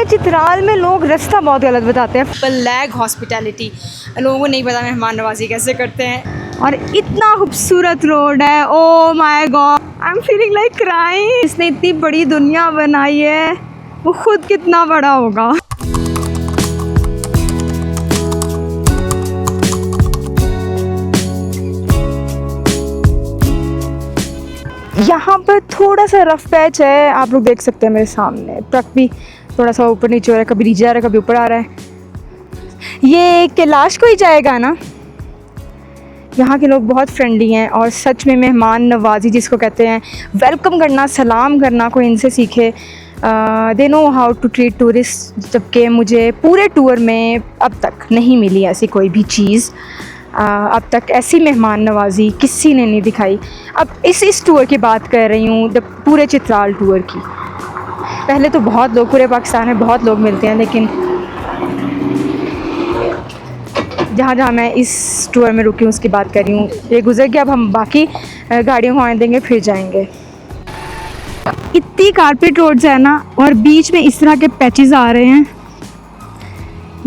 चित्राल में लोग रास्ता बहुत गलत बताते हैं। ब्लैक हॉस्पिटैलिटी, लोगों को नहीं पता मेहमान नवाजी कैसे करते हैं। और इतना खूबसूरत रोड है, ओ my God, I am feeling like crying. इसने इतनी बड़ी दुनिया बनाई है, वो खुद कितना बड़ा होगा। यहाँ पर थोड़ा सा रफ पैच है, आप लोग देख सकते हैं मेरे सामने। ट्रक भी थोड़ा सा ऊपर नीचे हो रहा है, कभी नीचे आ रहा है कभी ऊपर आ रहा है। ये कैलाश को ही जाएगा ना। यहाँ के लोग बहुत फ्रेंडली हैं और सच में मेहमान नवाजी जिसको कहते हैं, वेलकम करना, सलाम करना, कोई इनसे सीखे। They know how to treat tourist, जबकि मुझे पूरे टूर में अब तक नहीं मिली ऐसी कोई भी चीज़। अब तक ऐसी मेहमान नवाजी किसी ने नहीं दिखाई। अब इस टूर की बात कर रही हूँ, पूरे चित्राल टूर की। पहले तो बहुत लोग, पूरे पाकिस्तान में बहुत लोग मिलते हैं, लेकिन जहाँ जहाँ मैं इस टूर में रुकी हूँ उसकी बात कर रही हूँ। ये गुजर गया, अब हम बाकी गाड़ियों को आने देंगे, फिर जाएंगे। इतनी कारपेट रोड्स है ना, और बीच में इस तरह के पैचेस आ रहे हैं।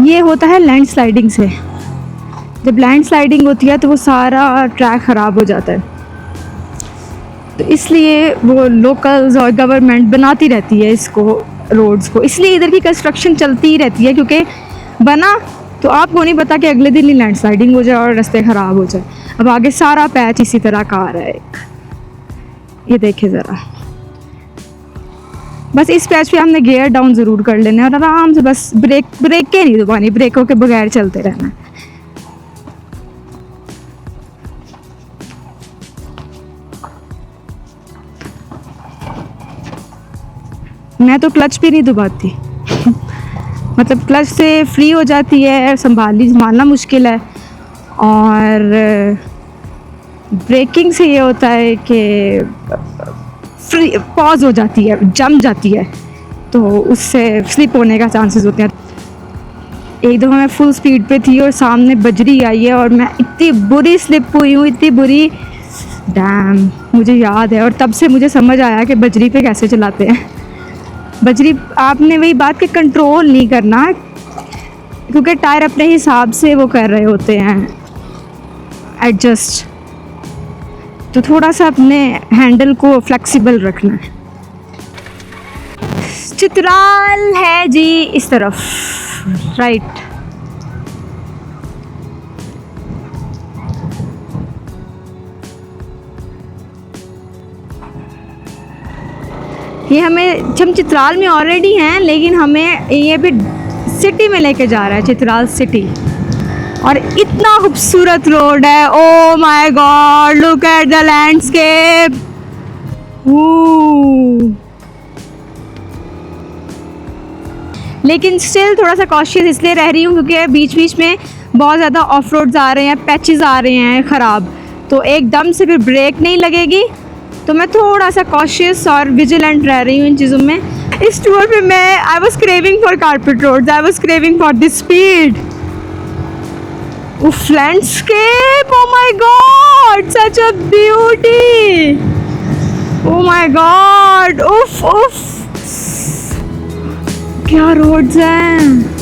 ये होता है लैंड स्लाइडिंग से। जब लैंड स्लाइडिंग होती है तो वो सारा ट्रैक ख़राब हो जाता है, तो इसलिए वो लोकल्स और गवर्नमेंट बनाती रहती है इसको, रोड्स को। इसलिए इधर की कंस्ट्रक्शन चलती ही रहती है, क्योंकि बना तो आपको नहीं पता कि अगले दिन ही लैंड स्लाइडिंग हो जाए और रास्ते ख़राब हो जाए। अब आगे सारा पैच इसी तरह का आ रहा है एक, ये देखे ज़रा। बस इस पैच पे हमने गियर डाउन ज़रूर कर लेने और आराम से बस ब्रेकें नहीं दबानी, ब्रेकों के बगैर चलते रहना। मैं तो क्लच भी नहीं दबाती मतलब क्लच से फ्री हो जाती है, संभालना मुश्किल है। और ब्रेकिंग से ये होता है कि फ्री पॉज हो जाती है, जम जाती है, तो उससे स्लिप होने का चांसेस होते हैं। एक दफ़ा मैं फुल स्पीड पे थी और सामने बजरी आई है और मैं इतनी बुरी स्लिप हुई हूँ, इतनी बुरी, डैम, मुझे याद है। और तब से मुझे समझ आया कि बजरी पे कैसे चलाते हैं। बजरी आपने वही बात कि कंट्रोल नहीं करना, क्योंकि टायर अपने हिसाब से वो कर रहे होते हैं एडजस्ट, तो थोड़ा सा अपने हैंडल को फ्लेक्सिबल रखना है। चित्राल है जी इस तरफ, राइट। ये हम चित्राल में ऑलरेडी हैं, लेकिन हमें ये भी सिटी में लेके जा रहा है, चित्राल सिटी। और इतना खूबसूरत रोड है, ओ my God, look at the landscape. लेकिन स्टिल थोड़ा सा कॉशियस इसलिए रह रही हूँ क्योंकि बीच बीच में बहुत ज़्यादा ऑफ रोड्स आ रहे हैं, पैचेस आ रहे हैं ख़राब, तो एकदम से फिर ब्रेक नहीं लगेगी। तो मैं थोड़ा सा कॉशियस और विजिलेंट रह रही हूँ इन चीज़ों में। इस टूर पे मैं I was craving for carpet roads, I was craving for this speed. उफ, landscape, oh my god, such a beauty, oh my god, उफ उफ, क्या रोड्स हैं।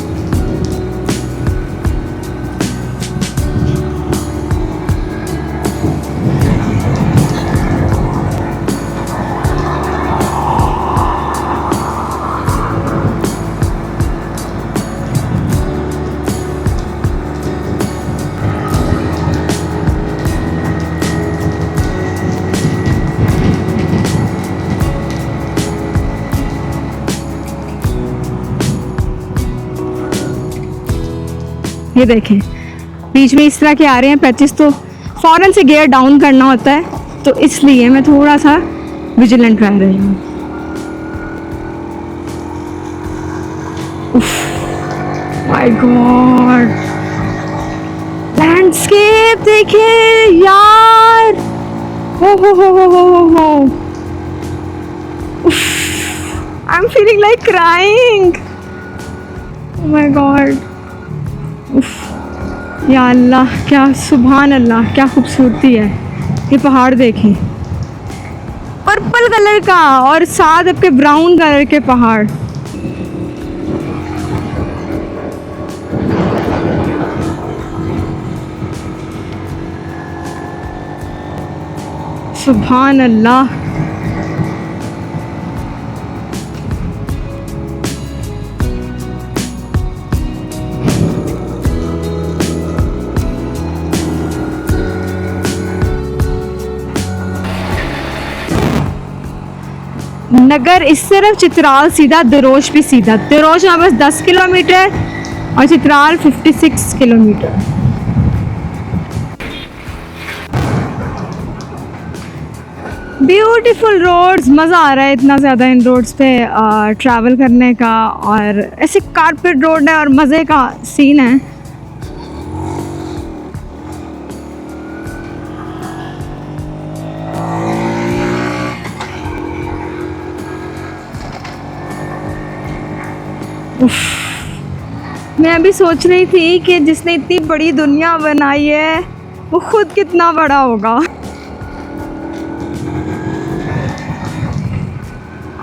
ये देखें, बीच में इस तरह के आ रहे हैं पैचेस, तो फ़ौरन से गियर डाउन करना होता है, तो इसलिए मैं थोड़ा सा विजिलेंट रह रही हूँ। माय गॉड, लैंडस्केप देखिए यार, हो। आई am feeling like crying, oh my God, या अल्लाह, क्या सुभान अल्लाह, क्या खूबसूरती है। ये पहाड़ देखें, पर्पल कलर का और साथ आपके ब्राउन कलर के पहाड़। सुभान अल्लाह। नगर इस तरफ, चित्राल सीधा, दरोज भी सीधा। दरोज यहाँ बस 10 किलोमीटर और चित्राल 56 किलोमीटर। ब्यूटीफुल रोड्स, मज़ा आ रहा है इतना ज़्यादा इन रोड्स पे ट्रैवल करने का। और ऐसे कारपेट रोड है और मज़े का सीन है। मैं अभी सोच रही थी कि जिसने इतनी बड़ी दुनिया बनाई है वो खुद कितना बड़ा होगा।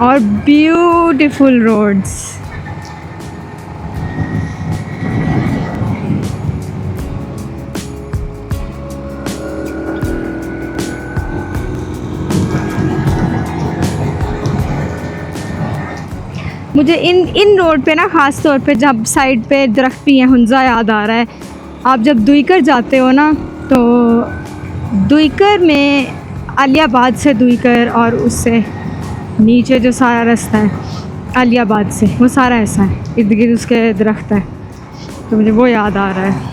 और ब्यूटीफुल रोड्स। मुझे इन रोड पे ना ख़ास तौर पे जब साइड पे दरख्त भी हैं, हुंजा याद आ रहा है। आप जब दुईकर जाते हो ना, तो दुईकर में आलियाबाद से दुईकर और उससे नीचे जो सारा रास्ता है आलियाबाद से, वो सारा ऐसा है, इर्द गिर्द उसके दरख्त है। तो मुझे वो याद आ रहा है।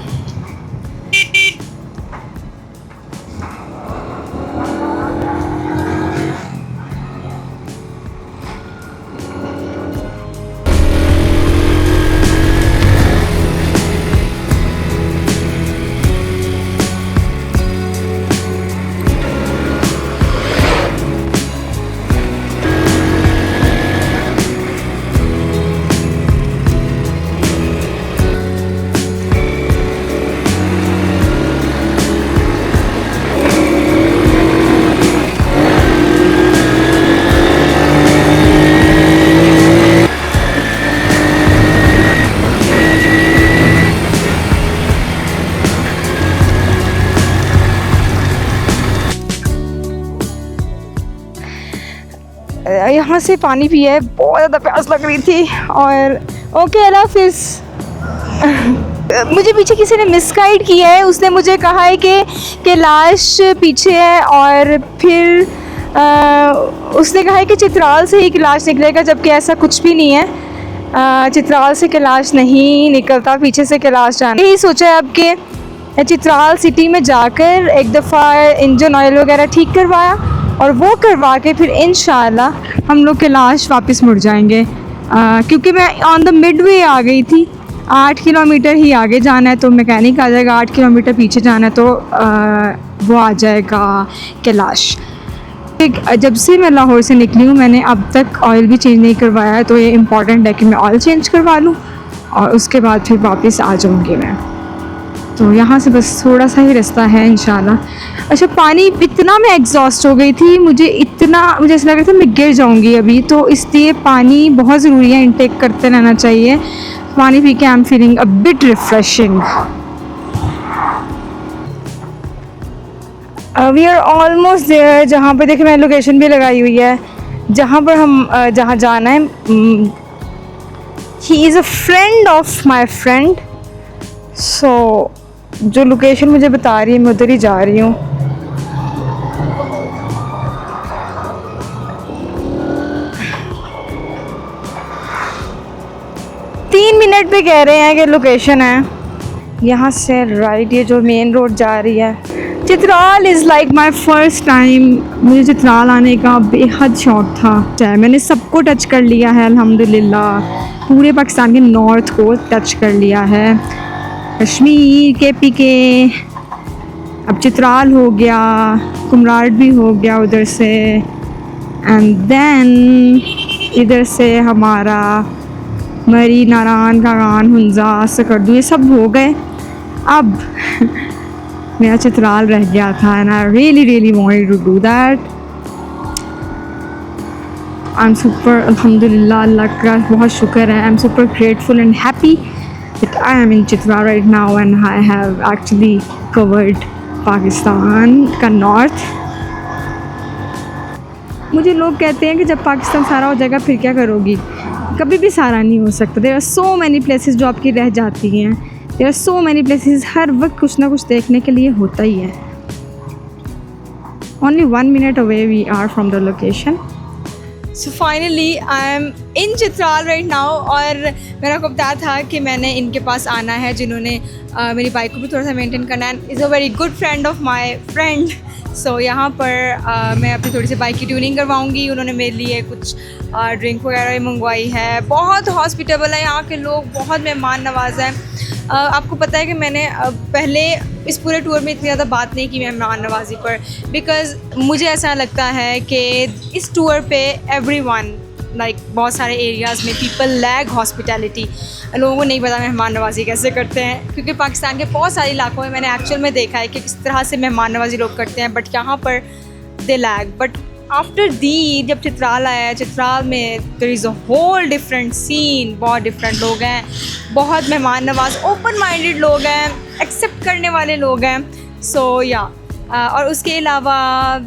यहाँ से पानी पिया है, बहुत ज़्यादा प्यास लग रही थी। और ओके, अल्लाह हाफिज़। मुझे पीछे किसी ने मिसगाइड किया है। उसने मुझे कहा है कि लाश पीछे है, और फिर उसने कहा है कि चित्राल से ही कैलाश निकलेगा, जबकि ऐसा कुछ भी नहीं है। चित्राल से कैलाश नहीं निकलता, पीछे से कैलाश जाना। यही सोचा है अब कि चित्राल सिटी में जाकर एक दफ़ा इंजन ऑयल वगैरह ठीक करवाया, और वो करवा के फिर इंशाल्लाह हम लोग कैलाश वापस मुड़ जाएंगे। क्योंकि मैं ऑन द मिडवे आ गई थी। 8 किलोमीटर ही आगे जाना है तो मैकेनिक आ जाएगा, 8 किलोमीटर पीछे जाना है तो वो आ जाएगा कैलाश। जब से मैं लाहौर से निकली हूँ मैंने अब तक ऑयल भी चेंज नहीं करवाया है, तो ये इम्पॉर्टेंट है कि मैं ऑयल चेंज करवा लूँ और उसके बाद फिर वापस आ जाऊँगी मैं। तो यहाँ से बस थोड़ा सा ही रास्ता है इंशाल्लाह। अच्छा, पानी इतना मैं एग्जॉस्ट हो गई थी, मुझे ऐसा लग रहा था मैं गिर जाऊँगी अभी, तो इसलिए पानी बहुत ज़रूरी है, इनटेक करते रहना चाहिए। पानी पी के I am feeling a bit refreshing. We are almost there. जहाँ पे देखिए मैंने लोकेशन भी लगाई हुई है, जहाँ पर हम जहाँ जाना है। He is a friend of my friend, so जो लोकेशन मुझे बता रही है मैं उधर ही जा रही हूँ। तीन मिनट पे कह रहे हैं कि लोकेशन है। यहाँ से राइट, ये जो मेन रोड जा रही है। Chitral is like my first time. मुझे चित्राल आने का बेहद शौक़ था। मैंने सबको टच कर लिया है अल्हम्दुलिल्लाह, पूरे पाकिस्तान के नॉर्थ को टच कर लिया है। कश्मीर के अब चित्राल हो गया, कुमराड भी हो गया उधर से, एंड देन इधर से हमारा मरी, नारान, कागान, हुंजा, सकरदू, ये सब हो गए। अब मेरा चित्राल रह गया था, and I really wanted to do that. I am super, अल्हम्दुलिल्लाह, अल्लाह का बहुत शुक्र है। I am super grateful and happy that I am in Chitra right now and I have actually covered Pakistan का north। मुझे लोग कहते हैं कि जब पाकिस्तान सारा हो जाएगा फिर क्या करोगी? कभी भी सारा नहीं हो सकता। There are so many places जो आपकी रह जाती हैं। There are so many places, हर वक्त कुछ ना कुछ देखने के लिए होता ही है। Only 1 minute away we are from the location. So finally I am in Chitral right now और मैंने आपको बताया था कि मैंने इनके पास आना है जिन्होंने मेरी बाइक को भी थोड़ा सा मेंटेन करना है। Is a very good friend of my friend. So यहाँ पर मैं अपनी थोड़ी सी बाइक की ट्यूनिंग करवाऊँगी। उन्होंने मेरे लिए कुछ ड्रिंक वगैरह भी मंगवाई है। बहुत हॉस्पिटेबल है यहाँ के लोग, बहुत मेहमान नवाज हैं। आपको पता है कि मैंने पहले इस पूरे टूर में इतनी ज़्यादा बात नहीं की मेहमान नवाजी पर, बिकॉज़ मुझे ऐसा लगता है कि इस टूर पे एवरीवन लाइक बहुत सारे एरियाज़ में पीपल लैग हॉस्पिटैलिटी। लोगों को नहीं पता मेहमान नवाजी कैसे करते हैं, क्योंकि पाकिस्तान के बहुत सारे इलाकों में मैंने एक्चुअल में देखा है कि किस तरह से मेहमान नवाजी लोग करते हैं, बट यहाँ पर they lag. But after the जब चित्राल आया है, चित्राल में there is a whole different scene. बहुत डिफरेंट लोग हैं, बहुत मेहमान नवाज, ओपन माइंडेड लोग हैं, एक्सेप्ट करने वाले लोग हैं। सो या और उसके अलावा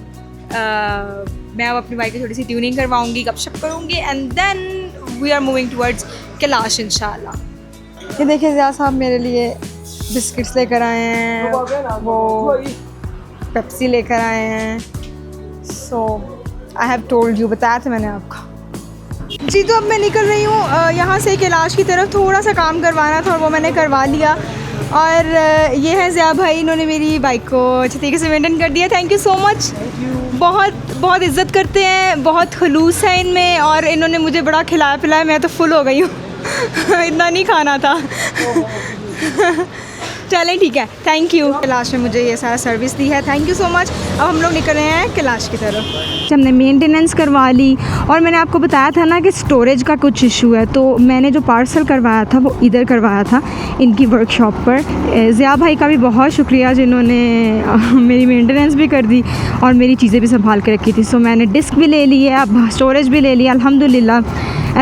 मैं अब अपनी बाइक की थोड़ी सी ट्यूनिंग करवाऊँगी, गपशप करूँगी and then we are moving towards Kalash इंशाल्लाह। ये देखिए ज़िया साहब मेरे लिए बिस्किट्स लेकर आए हैं, वो पेप्सी लेकर आए हैं। So I have told you, बताया था मैंने आपको जी। तो अब मैं निकल रही हूँ यहाँ से कैलाश की तरफ। थोड़ा सा काम करवाना था और वो मैंने करवा लिया। और ये है ज़िया भाई, इन्होंने मेरी बाइक को अच्छे तरीके से मेंटेन कर दिया। Thank you so much. बहुत बहुत इज़्ज़त करते हैं, बहुत खलूस है इनमें, और इन्होंने मुझे बड़ा खिलाया पिलाया। मैं तो फुल हो गई हूँ इतना नहीं खाना था चलें ठीक है, थैंक यू। कैलाश में मुझे ये सारा सर्विस दी है, थैंक यू सो मच। अब हम लोग निकल रहे हैं कैलाश की तरफ। हमने मेंटेनेंस करवा ली और मैंने आपको बताया था ना कि स्टोरेज का कुछ इशू है, तो मैंने जो पार्सल करवाया था वो इधर करवाया था इनकी वर्कशॉप पर। ज़िया भाई का भी बहुत शुक्रिया जिन्होंने मेरी मेंटेनेंस भी कर दी और मेरी चीज़ें भी संभाल के रखी थी। सो मैंने डिस्क भी ले ली है, अब स्टोरेज भी ले लिया अल्हम्दुलिल्लाह,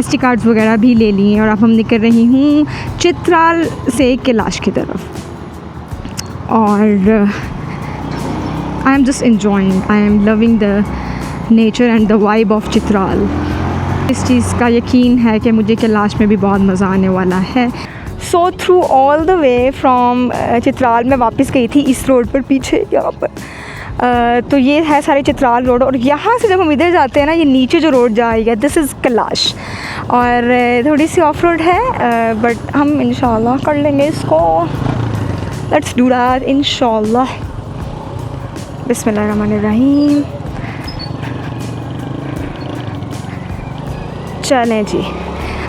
SD कार्ड्स वगैरह भी ले लिए और अब हम निकल रही हूँ चित्राल से कैलाश की तरफ। और I am just enjoying, I am loving the nature and the vibe of Chitral. इस चीज़ का यकीन है कि मुझे कैलाश में भी बहुत मज़ा आने वाला है। So through all the way from Chitral मैं वापस गई थी इस रोड पर, पीछे यहाँ पर। तो ये है सारी चित्राल रोड, और यहाँ से जब हम इधर जाते हैं ना, ये नीचे जो रोड जा रही है दिस इज़ कैलाश, और थोड़ी सी ऑफ रोड है बट हम इंशाल्लाह कर लेंगे इसको। लेट्स डू दैट इंशाल्लाह। बिस्मिल्लाहिर्रहमानिर्रहीम। चलें जी,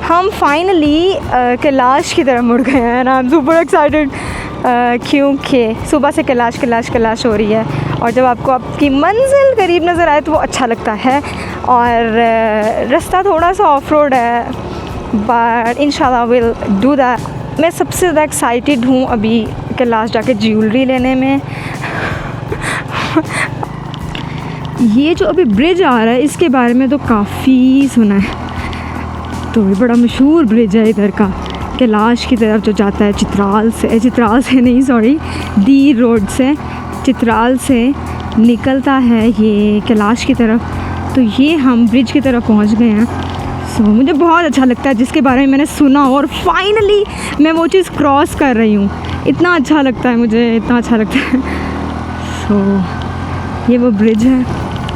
हम फाइनली कैलाश की तरफ मुड़ गए हैं। आई एम सुपर एक्साइटेड क्योंकि सुबह से कैलाश कैलाश कैलाश हो रही है, और जब आपको आपकी मंजिल करीब नज़र आए तो वो अच्छा लगता है। और रास्ता थोड़ा सा ऑफ रोड है बट इंशाल्लाह विल डू दैट। मैं सबसे ज़्यादा एक्साइटेड हूँ अभी कैलाश जाके ज्वेलरी लेने में। ये जो अभी ब्रिज आ रहा है इसके बारे में तो काफ़ी सुना है, तो ये बड़ा मशहूर ब्रिज है इधर का, कैलाश की तरफ जो जाता है चित्राल से नहीं सॉरी, दी रोड से चित्राल से निकलता है ये कैलाश की तरफ। तो ये हम ब्रिज की तरफ पहुंच गए हैं। सो मुझे बहुत अच्छा लगता है जिसके बारे में मैंने सुना हो, और फाइनली मैं वो चीज़ क्रॉस कर रही हूँ। इतना अच्छा लगता है मुझे, इतना अच्छा लगता है। सो ये वो ब्रिज है,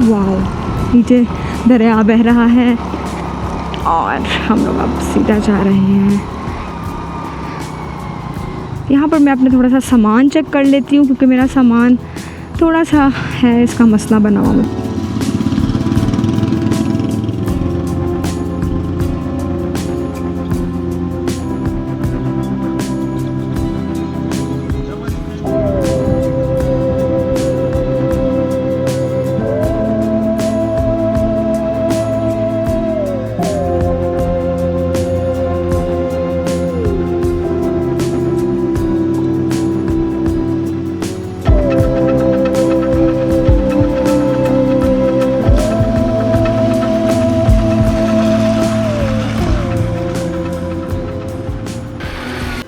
वाह, नीचे दरिया बह रहा है और हम लोग अब सीधा जा रहे हैं। यहाँ पर मैं अपने थोड़ा सा सामान चेक कर लेती हूँ क्योंकि मेरा सामान थोड़ा सा है इसका मसला बना हुआ।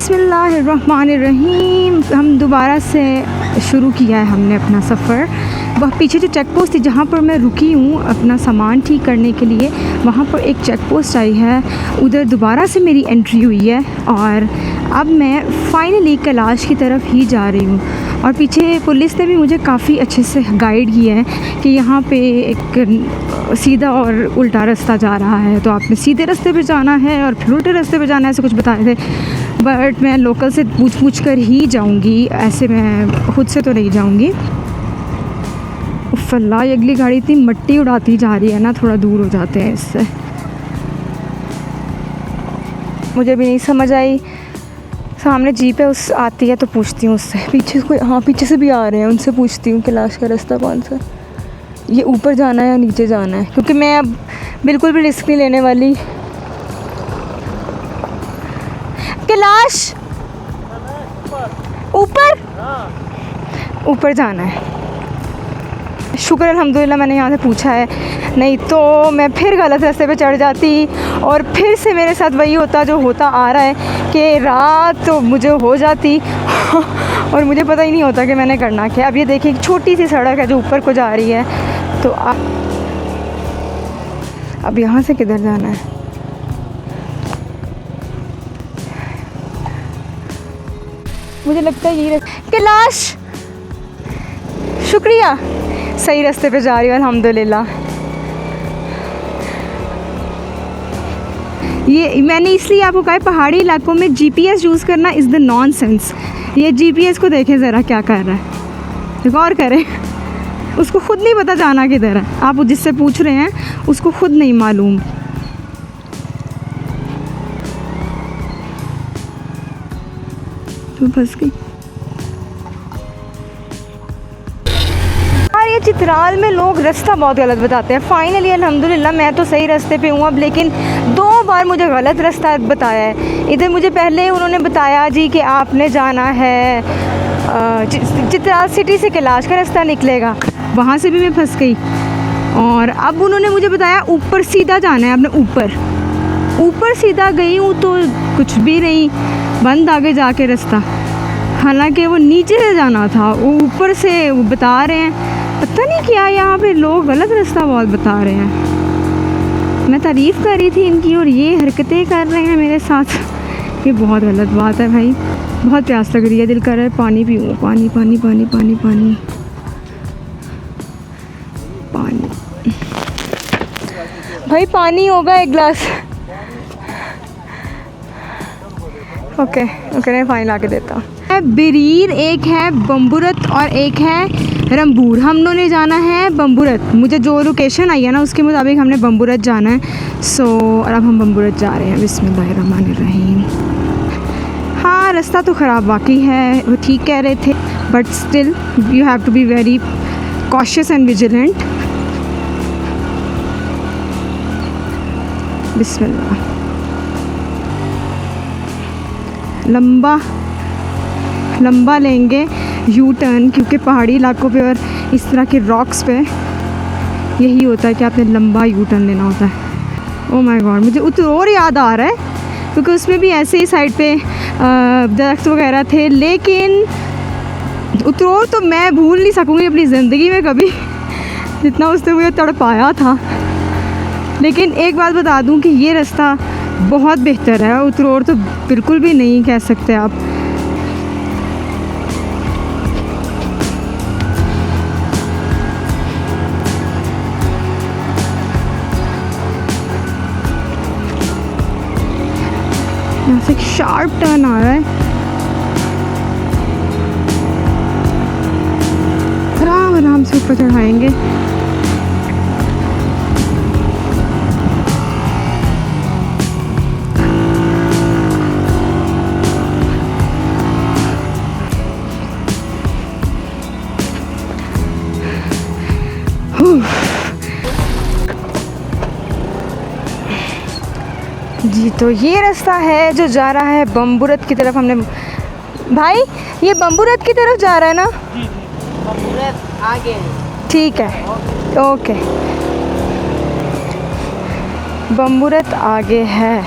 बिस्मिल्लाहिर्रहमानिर्रहीम। हम दोबारा से शुरू किया है हमने अपना सफ़र वह पीछे जो चेक पोस्ट थी जहाँ पर मैं रुकी हूँ अपना सामान ठीक करने के लिए, वहाँ पर एक चेक पोस्ट आई है, उधर दोबारा से मेरी एंट्री हुई है और अब मैं फ़ाइनली कैलाश की तरफ ही जा रही हूँ। और पीछे पुलिस ने भी मुझे काफ़ी अच्छे से गाइड किया है कि यहाँ पे एक सीधा और उल्टा रास्ता जा रहा है, तो आपने सीधे रास्ते पे जाना है और फिर उल्टे रास्ते पे जाना है, ऐसे कुछ बताए थे। बट मैं लोकल से पूछ कर ही जाऊँगी, ऐसे मैं खुद से तो नहीं जाऊँगी। फल्ला ये अगली गाड़ी इतनी मट्टी उड़ाती जा रही है ना, थोड़ा दूर हो जाते हैं इससे। मुझे भी नहीं समझ आई, सामने जीप है उस आती है तो पूछती हूँ उससे। पीछे कोई, हाँ पीछे से भी आ रहे हैं, उनसे पूछती हूँ कैलाश का रास्ता कौन सा, ये ऊपर जाना है या नीचे जाना है, क्योंकि मैं अब बिल्कुल भी रिस्क नहीं लेने वाली। कैलाश ऊपर, ऊपर जाना है। शुक्र अल्हम्दुलिल्लाह मैंने यहाँ से पूछा है, नहीं तो मैं फिर गलत रास्ते पे चढ़ जाती और फिर से मेरे साथ वही होता जो होता आ रहा है कि रात तो मुझे हो जाती और मुझे पता ही नहीं होता कि मैंने करना क्या। अब ये देखिए एक छोटी सी सड़क है जो ऊपर को जा रही है, तो अब यहाँ से किधर जाना है? मुझे लगता है यही कैलाश, शुक्रिया, सही रास्ते पे जा रही हूँ अल्हम्दुलिल्लाह। ये मैंने इसलिए आपको कहा है पहाड़ी इलाकों में जीपीएस यूज़ करना इज़ द नॉनसेंस। ये जीपीएस को देखें ज़रा क्या कर रहा है, गौर करें, उसको खुद नहीं पता जाना किधर है। आप जिससे पूछ रहे हैं उसको खुद नहीं मालूम। तो फंस गई यार। ये चित्राल में लोग रास्ता बहुत गलत बताते हैं। फाइनली अल्हम्दुलिल्लाह मैं तो सही रास्ते पे हूँ अब, लेकिन 2 बार मुझे गलत रास्ता बताया है। इधर मुझे पहले उन्होंने बताया जी कि आपने जाना है चित्राल सिटी से कैलाश का रास्ता निकलेगा, वहाँ से भी मैं फंस गई। और अब उन्होंने मुझे बताया ऊपर सीधा जाना है, आपने ऊपर सीधा गई हूँ तो कुछ भी नहीं, बंद आगे जाके रास्ता, हालांकि वो नीचे से जाना था, वो ऊपर से वो बता रहे हैं। पता नहीं क्या यहाँ पे लोग गलत रास्ता बहुत बता रहे हैं। मैं तारीफ़ कर रही थी इनकी और ये हरकतें कर रहे हैं मेरे साथ, ये बहुत गलत बात है भाई। बहुत प्यास लग रही है, दिल कर रहा है पानी पीऊँ, पानी पानी पानी पानी पानी पानी भाई, पानी होगा एक गिलास। ओके मैं पानी ला के देता हूँ। बिरीर एक है, बम्बूरत और एक है रंबूर। हम लोगों ने जाना है बम्बूरत, मुझे जो लोकेशन आई है ना उसके मुताबिक हमने बम्बूरत जाना है। सो और अब हम बम्बूरत जा रहे हैं। बिस्मिल्लाहिर्रहमानिर्रहीम। हाँ रास्ता तो ख़राब वाकई है, वो ठीक कह रहे थे, but still you have to be very cautious and vigilant. बिस्मिल्लाह। लंबा लेंगे यू टर्न, क्योंकि पहाड़ी इलाकों पे और इस तरह के रॉक्स पे यही होता है कि आपने लंबा यू टर्न लेना होता है। ओह माय गॉड, मुझे उतरोर याद आ रहा है क्योंकि उसमें भी ऐसे ही साइड पे दरख्त वगैरह थे, लेकिन उतरोर तो मैं भूल नहीं सकूँगी अपनी ज़िंदगी में कभी, जितना उसने मुझे तड़पाया था। लेकिन एक बात बता दूं कि ये रास्ता बहुत बेहतर है, उतरोर तो बिल्कुल भी नहीं कह सकते आप। यहाँ से एक शार्प टर्न आ रहा है, आराम से ऊपर चढ़ाएंगे। जी तो ये रास्ता है जो जा रहा है बम्बूरत की तरफ। हमने भाई ये बम्बूरत की तरफ जा रहा है ना? जी बम्बूरत आगे है। ठीक है, ओके। बम्बूरत आगे है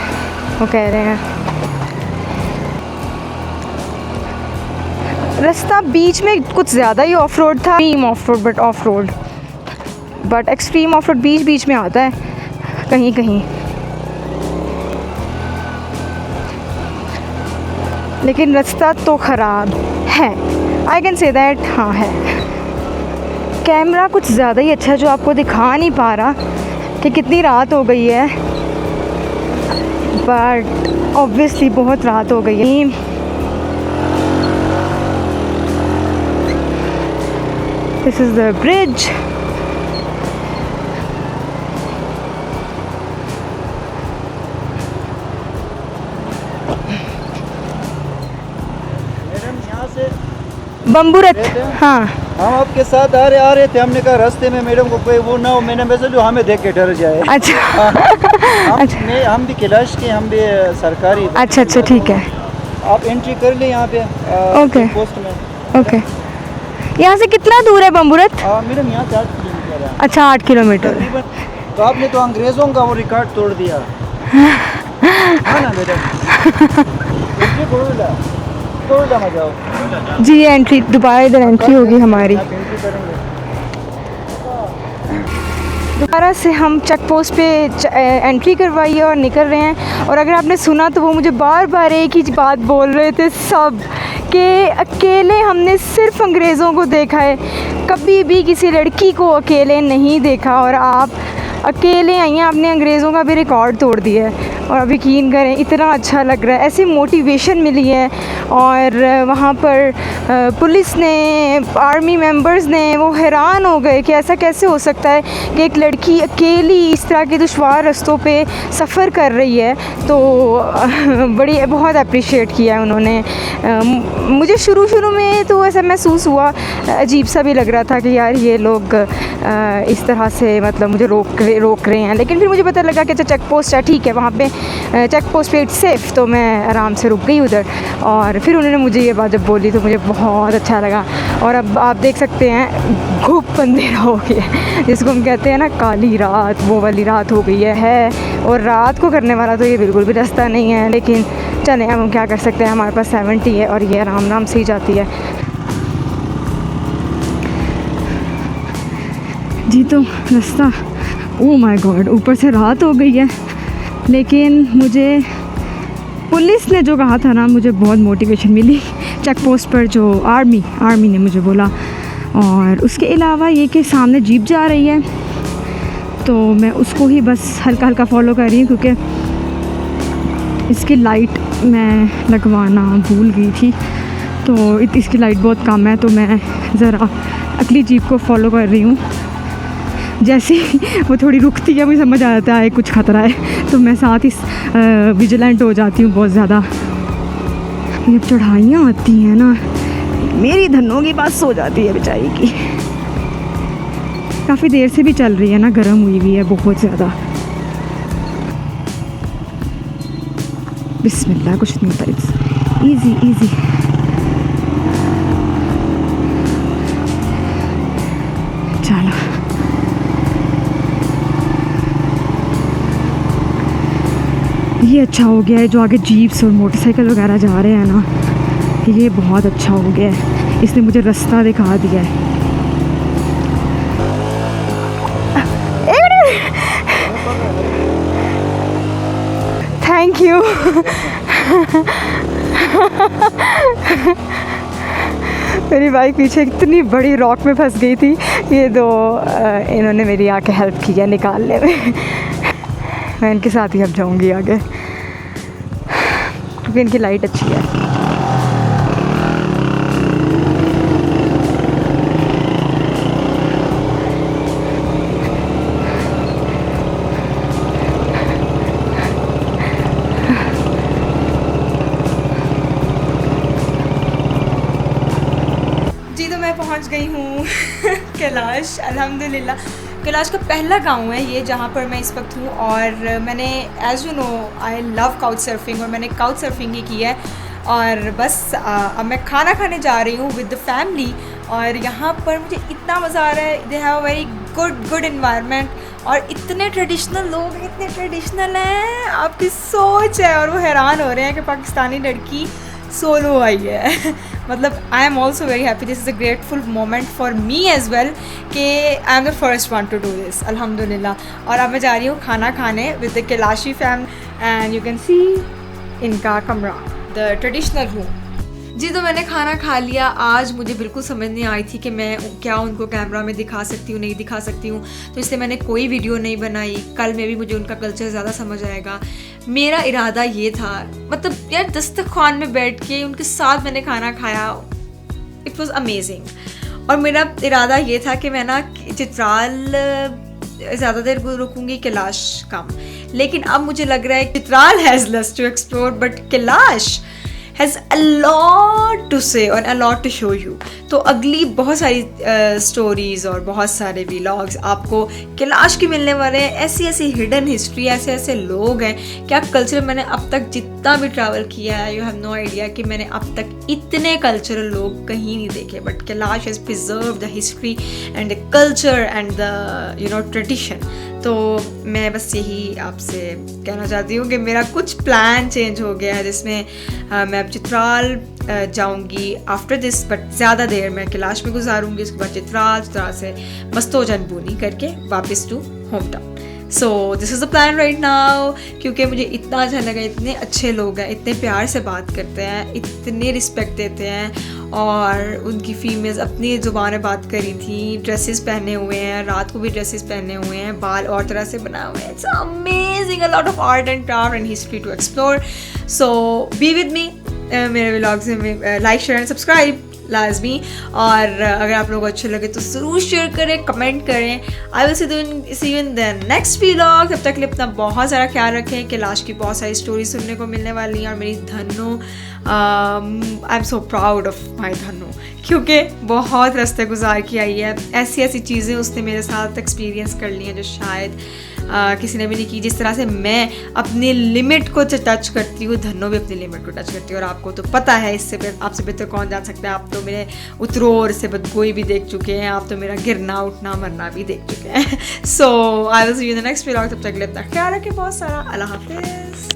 वो कह रहे हैं। रास्ता बीच में कुछ ज़्यादा ही ऑफ रोड था, बट एक्सट्रीम ऑफ रोड बीच बीच में आता है कहीं कहीं, लेकिन रास्ता तो ख़राब है, आई कैन से दैट। हाँ है, कैमरा कुछ ज़्यादा ही अच्छा है जो आपको दिखा नहीं पा रहा कि कितनी रात हो गई है, बट ऑब्वियसली बहुत रात हो गई है। This is the bridge. Bumburet, हाँ। हम आपके साथ आ रहे थे, हमने कहा रास्ते में मैडम को कोई वो ना हो, मैंने वैसे जो हमें देख के डर जाए। अच्छा हम भी कैलाश के, हम भी सरकारी। अच्छा ठीक है, आप एंट्री कर ले यहाँ पे ओके पोस्ट में। ओके, यहाँ से कितना दूर है बम्बूरत? मैडम यहाँ से 8 किलोमीटर है। अच्छा 8 किलोमीटर। तो आपने तो अंग्रेज़ों का वो रिकॉर्ड तोड़ दिया हाँ ना मैडम। जी एंट्री दोबारा इधर एंट्री होगी हमारी। दोबारा से हम चेक पोस्ट पे एंट्री करवाई है और निकल रहे हैं। और अगर आपने सुना तो वो मुझे बार बार एक ही बात बोल रहे थे सब, कि अकेले हमने सिर्फ अंग्रेज़ों को देखा है, कभी भी किसी लड़की को अकेले नहीं देखा, और आप अकेले आई हैं, आपने अंग्रेज़ों का भी रिकॉर्ड तोड़ दिया है। और अब यकीन करें इतना अच्छा लग रहा है, ऐसी मोटिवेशन मिली है। और वहाँ पर पुलिस ने, आर्मी मेंबर्स ने, वो हैरान हो गए कि ऐसा कैसे हो सकता है कि एक लड़की अकेली इस तरह के दुश्वार रास्तों पे सफ़र कर रही है। तो बहुत अप्रिशिएट किया है उन्होंने। मुझे शुरू में तो ऐसा महसूस हुआ, अजीब सा भी लग रहा था कि यार ये लोग इस तरह से मतलब मुझे रोक रहे हैं, लेकिन फिर मुझे पता लगा कि अच्छा चेक पोस्ट है, ठीक है, वहाँ पे चेक पोस्ट पे इट्स सेफ़, तो मैं आराम से रुक गई उधर। और फिर उन्होंने मुझे ये बात जब बोली तो मुझे बहुत अच्छा लगा। और अब आप देख सकते हैं घुप अंधेरा हो गया, जिसको हम कहते हैं ना काली रात, वो वाली रात हो गई है। और रात को करने वाला तो ये बिल्कुल भी रास्ता नहीं है, लेकिन चलें हम क्या कर सकते हैं, हमारे पास 70 है और ये आराम से ही जाती है जी। तो रास्ता, ओह माय गॉड, ऊपर से रात हो गई है, लेकिन मुझे पुलिस ने जो कहा था ना, मुझे बहुत मोटिवेशन मिली चेक पोस्ट पर, जो आर्मी ने मुझे बोला। और उसके अलावा ये कि सामने जीप जा रही है, तो मैं उसको ही बस हल्का हल्का फॉलो कर रही हूँ, क्योंकि इसकी लाइट मैं लगवाना भूल गई थी, तो इसकी लाइट बहुत कम है, तो मैं ज़रा अगली जीप को फॉलो कर रही हूँ। जैसे ही वो थोड़ी रुकती है, मुझे समझ आ जाता है कुछ ख़तरा है, तो मैं साथ ही विजिलेंट हो जाती हूँ बहुत ज़्यादा। ये चढ़ाइयाँ आती हैं ना, मेरी धनों की बात सो जाती है बेचारी की। काफ़ी देर से भी चल रही है ना, गर्म हुई हुई है बहुत ज़्यादा। बिस्मिल्लाह, कुछ नहीं होता, इट्स इजी। चलो ये अच्छा हो गया है जो आगे जीप्स और मोटरसाइकिल वगैरह जा रहे हैं ना, ये बहुत अच्छा हो गया है, इसने मुझे रास्ता दिखा दिया है। थैंक यू मेरी बाइक पीछे इतनी बड़ी रॉक में फंस गई थी, ये दो इन्होंने मेरी आके हेल्प किया निकालने में। मैं इनके साथ ही अब जाऊंगी आगे, क्योंकि इनकी लाइट अच्छी है। जी तो मैं पहुंच गई हूँ कैलाश, अल्हम्दुलिल्लाह। कैलाश का पहला गांव है ये, जहाँ पर मैं इस वक्त हूँ। और मैंने as you know I love couch surfing, और मैंने काउच सर्फिंग ही की है। और बस अब मैं खाना खाने जा रही हूँ विद द फैमिली। और यहाँ पर मुझे इतना मज़ा आ रहा है, they have a very good environment, और इतने ट्रेडिशनल लोग हैं, इतने ट्रेडिशनल हैं, आपकी सोच है। और वो हैरान हो रहे हैं कि पाकिस्तानी लड़की सोलो आई है मतलब I am also very happy, this is a grateful moment for me as well कि I am the first one to do this अल्हम्दुलिल्लाह। और अब मैं जा रही हूँ खाना खाने with the Kalashi fam and you can see इनका कमरा, द ट्रेडिशनल रूम। जी तो मैंने खाना खा लिया। आज मुझे बिल्कुल समझ नहीं आई थी कि मैं क्या उनको कैमरा में दिखा सकती हूँ नहीं दिखा सकती हूँ, तो इसलिए मैंने कोई वीडियो नहीं बनाई। कल में भी मुझे उनका कल्चर ज़्यादा समझ आएगा। मेरा इरादा ये था, मतलब यार दस्तरखान में बैठ के उनके साथ मैंने खाना खाया, इट वॉज़ अमेजिंग। और मेरा इरादा ये था कि मैं ना चित्राल ज़्यादा देर रुकूंगी, कैलाश कम। लेकिन अब मुझे लग रहा है Chitral has less to explore but Kalash has a lot to say और a lot to show you। तो अगली बहुत सारी स्टोरीज़ और बहुत सारे व्लॉग्स आपको कैलाश के मिलने वाले हैं। ऐसी ऐसी हिडन हिस्ट्री, ऐसे ऐसे लोग हैं, क्या कल्चर मैंने अब तक जितना भी ट्रैवल किया है, यू हैव नो आइडिया कि मैंने अब तक इतने कल्चरल लोग कहीं नहीं देखे। But Kailash has preserve the history and the culture and the tradition. तो मैं बस यही आपसे कहना चाहती हूँ कि मेरा कुछ प्लान चेंज हो गया है, जिसमें मैं अब चित्राल जाऊँगी आफ्टर दिस, बट ज़्यादा देर मैं कैलाश में गुजारूँगी। उसके बाद चित्राल से मस्तोजन बूनी करके वापस to home town. So this is the plan right now, क्योंकि मुझे इतना अच्छा लगा। इतने अच्छे लोग हैं, इतने प्यार से बात करते हैं, इतने रिस्पेक्ट देते हैं। और उनकी फीमेल्स अपनी ज़ुबान में बात करी थी, ड्रेसेस पहने हुए हैं, रात को भी ड्रेसेस पहने हुए हैं, बाल और तरह से बनाए हुए हैं। It's amazing, a lot of art and craft and history to explore. So be with me, मेरे व्लॉग्स में लाइक शेयर एंड सब्सक्राइब लाजमी। और अगर आप लोगों को अच्छे लगे तो ज़रूर शेयर करें, कमेंट करें। आई will see you in the next vlog. तब तक के लिए अपना बहुत सारा ख्याल रखें। कैलाश की बहुत सारी स्टोरी सुनने को मिलने वाली हैं। और मेरी Dhanno, I am so proud of my Dhanno, क्योंकि बहुत रास्ते गुजार के आई है। ऐसी ऐसी चीज़ें उसने मेरे साथ एक्सपीरियंस कर ली हैं जो शायद किसी ने भी नहीं की। जिस तरह से मैं अपनी लिमिट को टच करती हूँ, धन्नो भी अपनी लिमिट को टच करती है। और आपको तो पता है, इससे आपसे बेहतर कौन जान सकता है। आप तो मेरे उतरोर से बदगोई भी देख चुके हैं, आप तो मेरा गिरना उठना मरना भी देख चुके हैं। So I will see you in the next vlog. तब तक के लिए अपना ख्याल रखें बहुत सारा। अल्लाह हाफिज़।